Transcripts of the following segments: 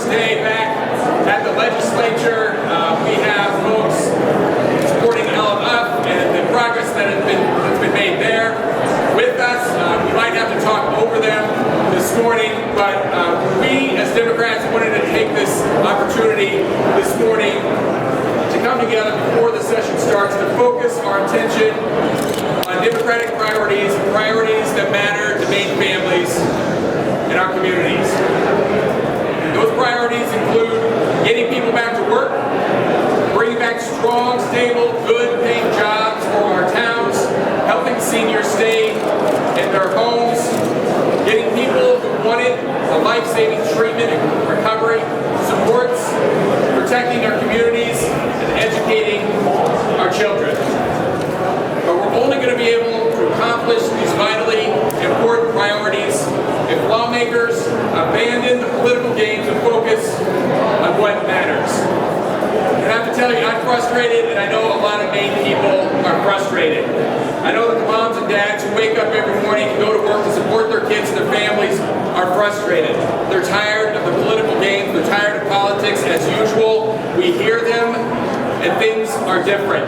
day back at the legislature. We have folks supporting LMF and the progress that's been made there with us. We might have to talk over them this morning, but we as Democrats wanted to take this opportunity this morning to come together before the session starts to focus our attention on Democratic priorities that matter to Maine families in our communities. Those priorities include getting people back to work, bringing back strong, stable, good-paying jobs for our towns, helping seniors stay in their homes, getting people who wanted a life-saving treatment and recovery, supports, protecting our communities, and educating our children. But we're only going to be able to accomplish these vitally important priorities if lawmakers abandon the political games and focus on what matters. And I have to tell you, I'm frustrated, and I know a lot of Maine people are frustrated. I know that the moms and dads who wake up every morning to go to work to support their kids and their families are frustrated. They're tired of the political games. They're tired of politics as usual. We hear them, and things are different.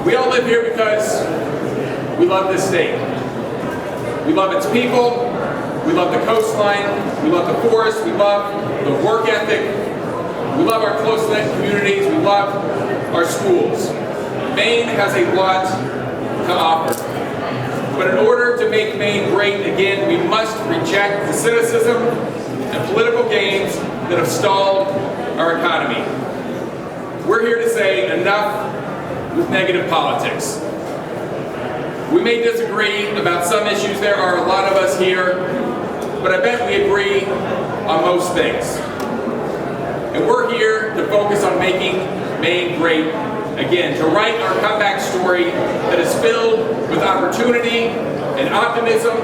We all live here because we love this state. We love its people. We love the coastline. We love the forest. We love the work ethic. We love our close-knit communities. We love our schools. Maine has a lot to offer. But in order to make Maine great again, we must reject the cynicism and political games that have stalled our economy. We're here to say enough with negative politics. We may disagree about some issues. There are a lot of us here, but I bet we agree on most things. And we're here to focus on making Maine great again, to write our comeback story that is filled with opportunity and optimism.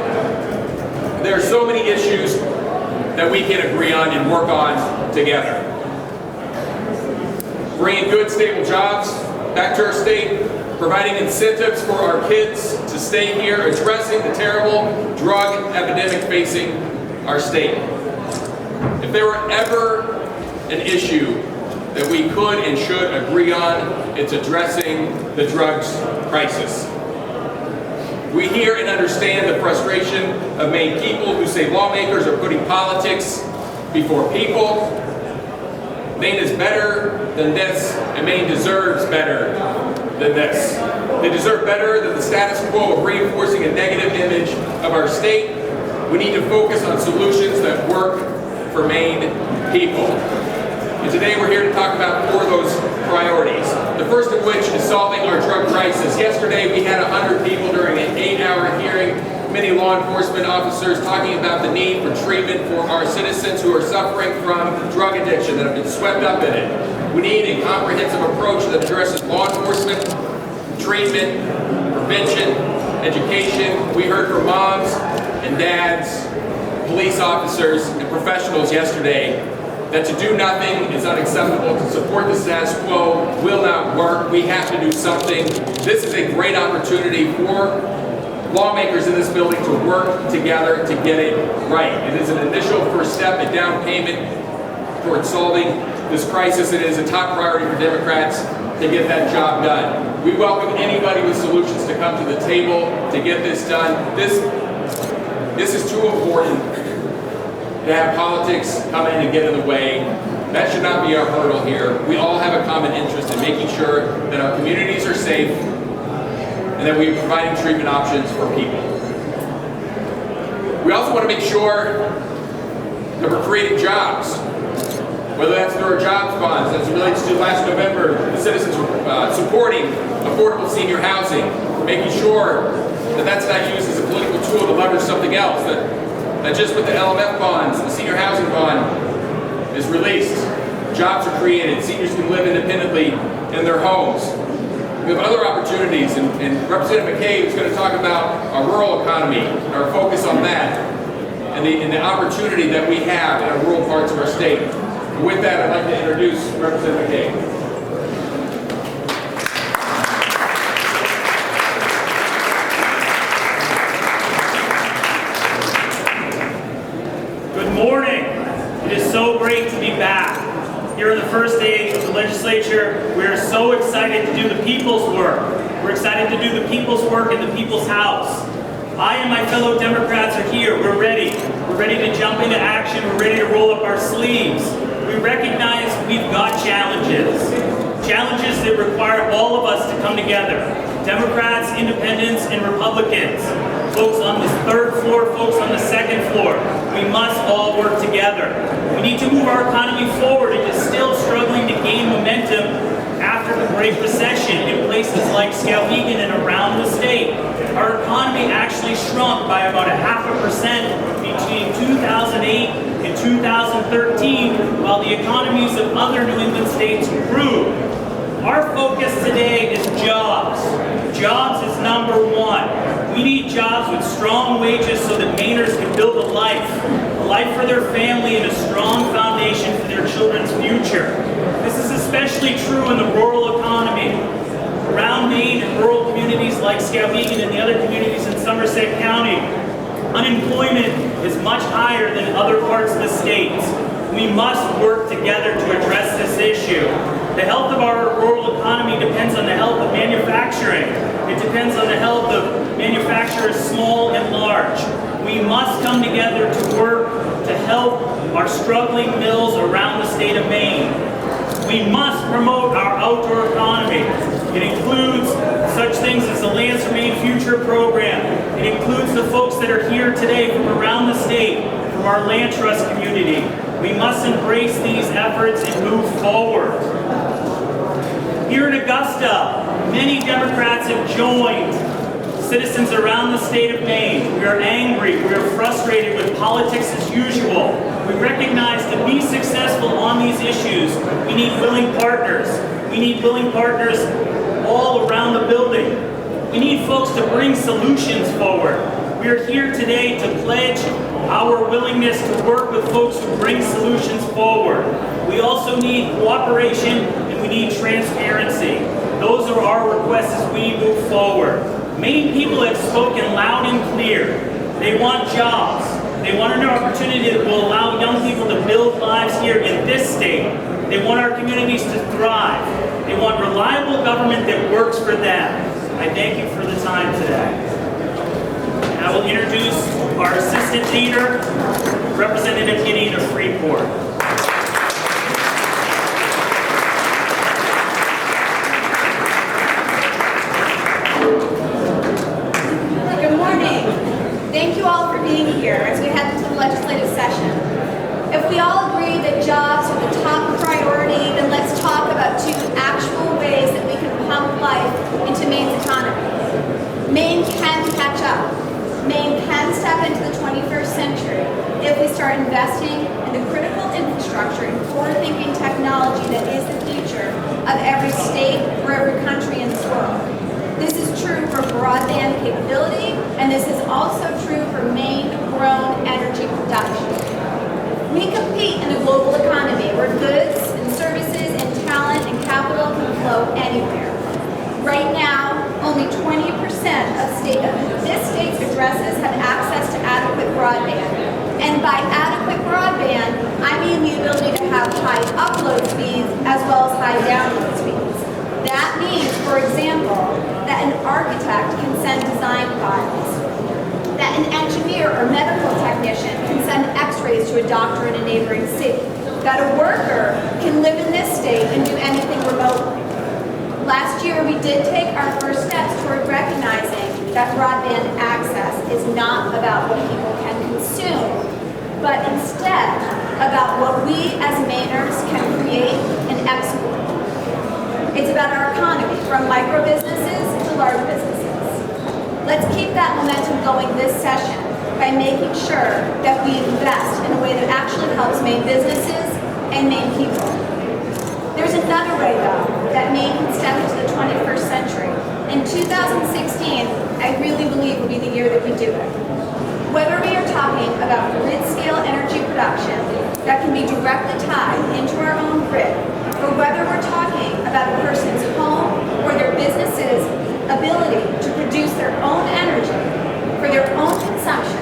There are so many issues that we can agree on and work on together. Bringing good, stable jobs back to our state, providing incentives for our kids to stay here, addressing the terrible drug epidemic facing our state. If there were ever an issue that we could and should agree on, it's addressing the drugs crisis. We hear and understand the frustration of Maine people who say lawmakers are putting politics before people. Maine is better than this, and Maine deserves better than this. They deserve better than the status quo of reinforcing a negative image of our state. We need to focus on solutions that work for Maine people. And today we're here to talk about 4 of those priorities. The first of which is solving our drug crisis. Yesterday we had 100 people during an 8-hour hearing, many law enforcement officers talking about the need for treatment for our citizens who are suffering from drug addiction, that have been swept up in it. We need a comprehensive approach that addresses law enforcement, treatment, prevention, education. We heard from moms and dads, police officers, and professionals yesterday that to do nothing is unacceptable. To support the status quo will not work. We have to do something. This is a great opportunity for lawmakers in this building to work together to get it right. It is an initial first step, a down payment towards solving this crisis. It is a top priority for Democrats to get that job done. We welcome anybody with solutions to come to the table to get this done. This is too important to have politics come in and get in the way. That should not be our hurdle here. We all have a common interest in making sure that our communities are safe and that we are providing treatment options for people. We also want to make sure that we're creating jobs, whether that's through our jobs bonds, as it relates to last November, the citizens supporting affordable senior housing, making sure that that's not used as a political tool to leverage something else, that just with the LMF bonds, the senior housing bond is released, jobs are created, seniors can live independently in their homes. We have other opportunities, and Representative McCabe is going to talk about our rural economy, and our focus on that, and the opportunity that we have in our rural parts of our state. And with that, I'd like to introduce Representative McCabe. Good back. Here on the first day of the legislature, we are so excited to do the people's work. We're excited to do the people's work in the people's house. I and my fellow Democrats are here. We're ready. We're ready to jump into action. We're ready to roll up our sleeves. We recognize we've got challenges. Challenges that require all of us to come together. Democrats, independents, and Republicans. Folks on the third floor, folks on the second floor. We must all work together. We need to move our economy forward. It is still struggling to gain momentum after the Great Recession in places like Skowhegan and around the state. Our economy actually shrunk by about 0.5% between 2008 and 2013, while the economies of other New England states grew. Our focus today is jobs. Jobs is number one. We need jobs with strong wages so that Mainers can build a life for their family and a strong foundation for their children's future. This is especially true in the rural economy. Around Maine and rural communities like Skowhegan and the other communities in Somerset County, unemployment is much higher than in other parts of the state. We must work together to address this issue. The health of our rural economy depends on the health of manufacturing. It depends on the health of manufacturers small and large. We must come together to work to help our struggling mills around the state of Maine. We must promote our outdoor economy. It includes such things as the Lands for Maine Future program. It includes the folks that are here today from around the state, from our land trust community. We must embrace these efforts and move forward. Here in Augusta, many Democrats have joined citizens around the state of Maine. We are angry, we are frustrated with politics as usual. We recognize to be successful on these issues, we need willing partners. We need willing partners all around the building. We need folks to bring solutions forward. We are here today to pledge our willingness to work with folks who bring solutions forward. We also need cooperation and we need transparency. Those are our requests as we move forward. Maine people have spoken loud and clear. They want jobs. They want an opportunity that will allow young people to build lives here in this state. They want our communities to thrive. They want reliable government that works for them. I thank you for the time today. And I will introduce our Assistant Leader, Representative Gideon of Freeport. Good morning. Thank you all for being here as we head into the legislative session. If we all agree that jobs are the top priority, then let's talk about two actual ways that we can pump life into Maine's economy. Maine can catch up. Maine can step into the 21st century if we start investing in the critical infrastructure and forward-thinking technology that is the future of every state or every country in this world. This is true for broadband capability, and this is also true for Maine-grown energy production. We compete in a global economy where goods and services and talent and capital can flow anywhere. Right now, only 20% of this state's addresses have access to adequate broadband. And by adequate broadband, I mean the ability to have high upload speeds as well as high download speeds. That means, for example, that an architect can send design files, that an engineer or medical technician can send x-rays to a doctor in a neighboring city, that a worker can live in this state and do anything remotely. Last year, we did take our first steps toward recognizing that broadband access is not about what people can consume, but instead about what we as Mainers can create and export. It's about our economy, from micro businesses to large businesses. Let's keep that momentum going this session by making sure that we invest in a way that actually helps Maine businesses and Maine people. There's another way, though, that Maine can step into the 21st century. In 2016, I really believe will be the year that we do it. Whether we are talking about grid-scale energy production that can be directly tied into our own grid, or whether we're talking about a person's home or their business's ability to produce their own energy for their own consumption,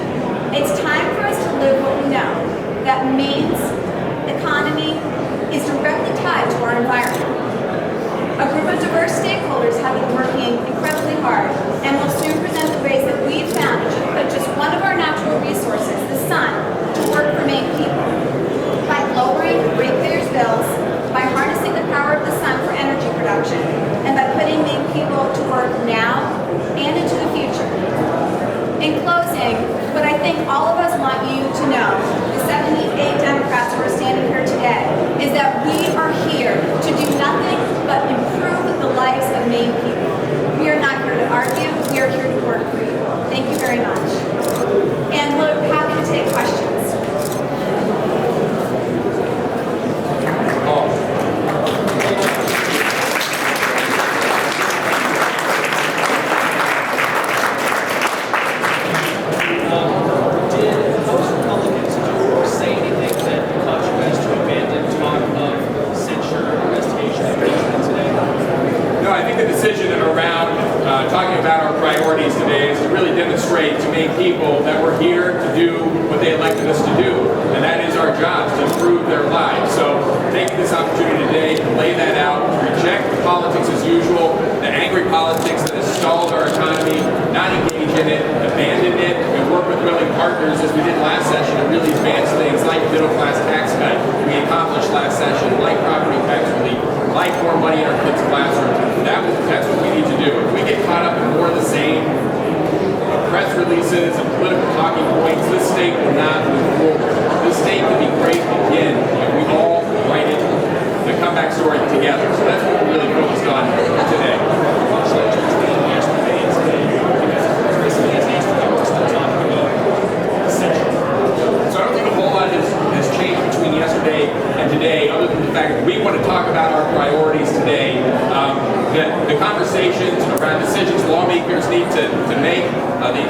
it's time for us to live what we know, that Maine's economy sing, but I think all of us want you to know, the 78 Democrats who are standing here today, is that we are here to do nothing but improve the lives of Maine people. We are not here to argue, we are here to work for you. Thank you very much. And we're happy to take questions. Talking about our priorities today is to really demonstrate to Maine people that we're here to do what they elected us to do, and that is our jobs, to improve their lives. So taking this opportunity today to lay that out, reject the politics as usual, the angry politics that has stalled our economy, not engage in it, abandon it, and work with willing partners as we did last session to really advance things like middle class tax cut we accomplished last session, like property tax relief, like more money in our kids' classrooms. That's what we need to do. If we get caught up in more of the same press releases and political talking points, this state will not move forward. This state can be great again if we all write it, the comeback story together. So that's what we're really focused on today. So I don't think a whole lot has changed between yesterday and today, other than the fact that we want to talk about our priorities today. The conversations around decisions lawmakers need to make,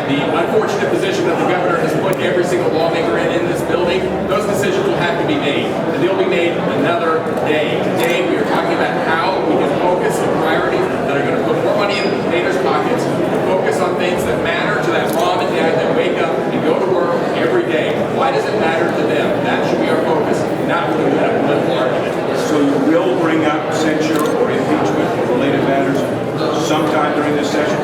the unfortunate position that the governor has put every single lawmaker in this building, those decisions will have to be made. And they'll be made another day. Today we are talking about how we can focus on priorities that are going to put more money in Mainers' pockets, focus on things that matter to that mom and dad that wake up and go to work every day. Why does it matter to them? That should be our focus, not really a political argument. So you will bring up censure or impeachment related matters sometime during this session?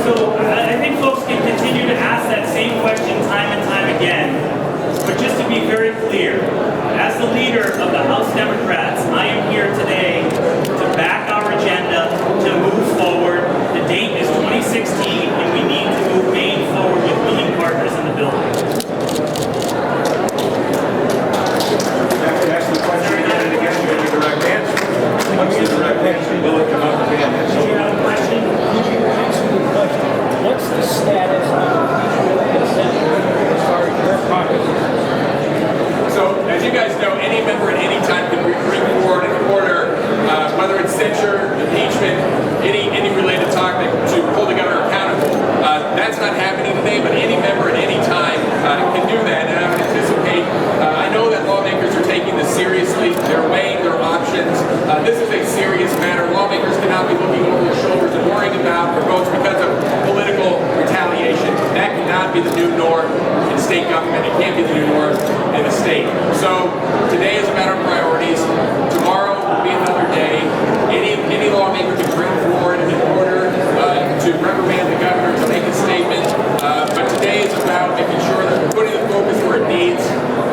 So I think folks can continue to ask that same question time and time again. But just to be very clear, as the leader of the House Democrats, I am here today to back our agenda, to move forward. The date is 2016, and we need to move Maine forward with willing partners in the building. Ask the question again and again, you get a direct answer. What's the direct answer? Will it come up again? Do you have a question? What's the status of consent as far as your caucus? So, as you guys know, any member at any time can bring forward an order, whether it's censure, impeachment, any related topic to hold the governor accountable. That's not happening today, but any member at any time can do that, and I would anticipate, I know that lawmakers are taking this seriously, they're weighing their options. This is a serious matter. Lawmakers cannot be looking over their shoulders and worrying about their votes because of political retaliation. That cannot be the new norm in state government. It can't be the new norm in the state. So today is about our priorities. Tomorrow will be another day. Any lawmaker can bring forward an order to reprimand the governor, to make a statement. But today is about making sure that we're putting the focus where it needs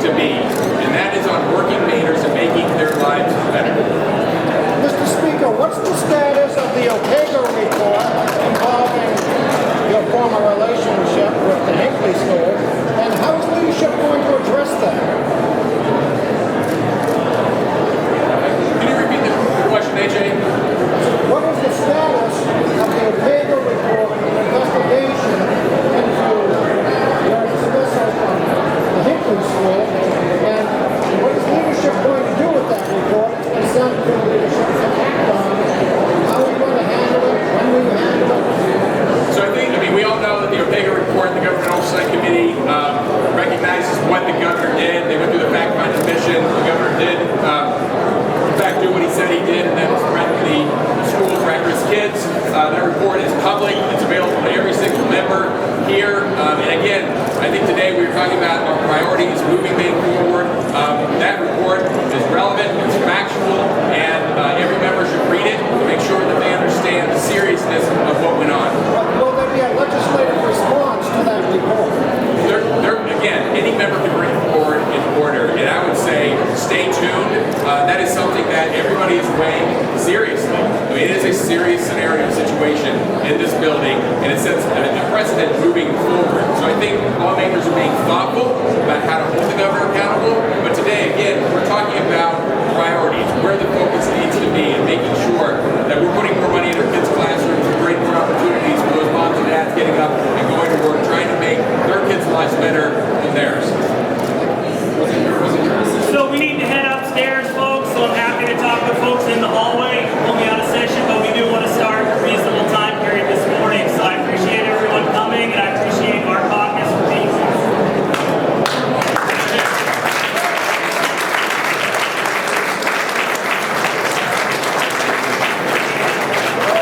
to be. And that is on working Mainers and making their lives better. Mr. Speaker, what's the status of the McCabe report involving your former relationship with the Hinckley School, and how is leadership going to address that? Can you repeat the question, AJ? What is the status of the McCabe report investigation into your dismissal from the Hinckley School, and what is leadership going to do with that report and send it to leadership to act on? How are you going to handle it? When will you handle it? So we all know that the Ortega report, the Government Oversight Committee recognizes what the governor did. They went through the fact-finding mission. The governor did, in fact, do what he said he did, and that was threaten the schools for at-risk kids. That report is public. It's available to every single member here. And again, I think today we were talking about our priorities, moving Maine forward. That report is relevant, it's factual, and every member should read it to make sure that they understand the seriousness of what went on. Will there be a legislative response to that report? Again, any member can bring forward an order, and I would say stay tuned. That is something that everybody is weighing seriously. It is a serious scenario situation in this building, and it sets a precedent forward. So I think lawmakers are being thoughtful about how to hold the governor accountable. But today, again, we're talking about priorities, where the focus needs to be, and making sure that we're putting more money in our kids' classrooms and creating more opportunities for those moms and dads getting up and going to work, trying to make their kids' lives better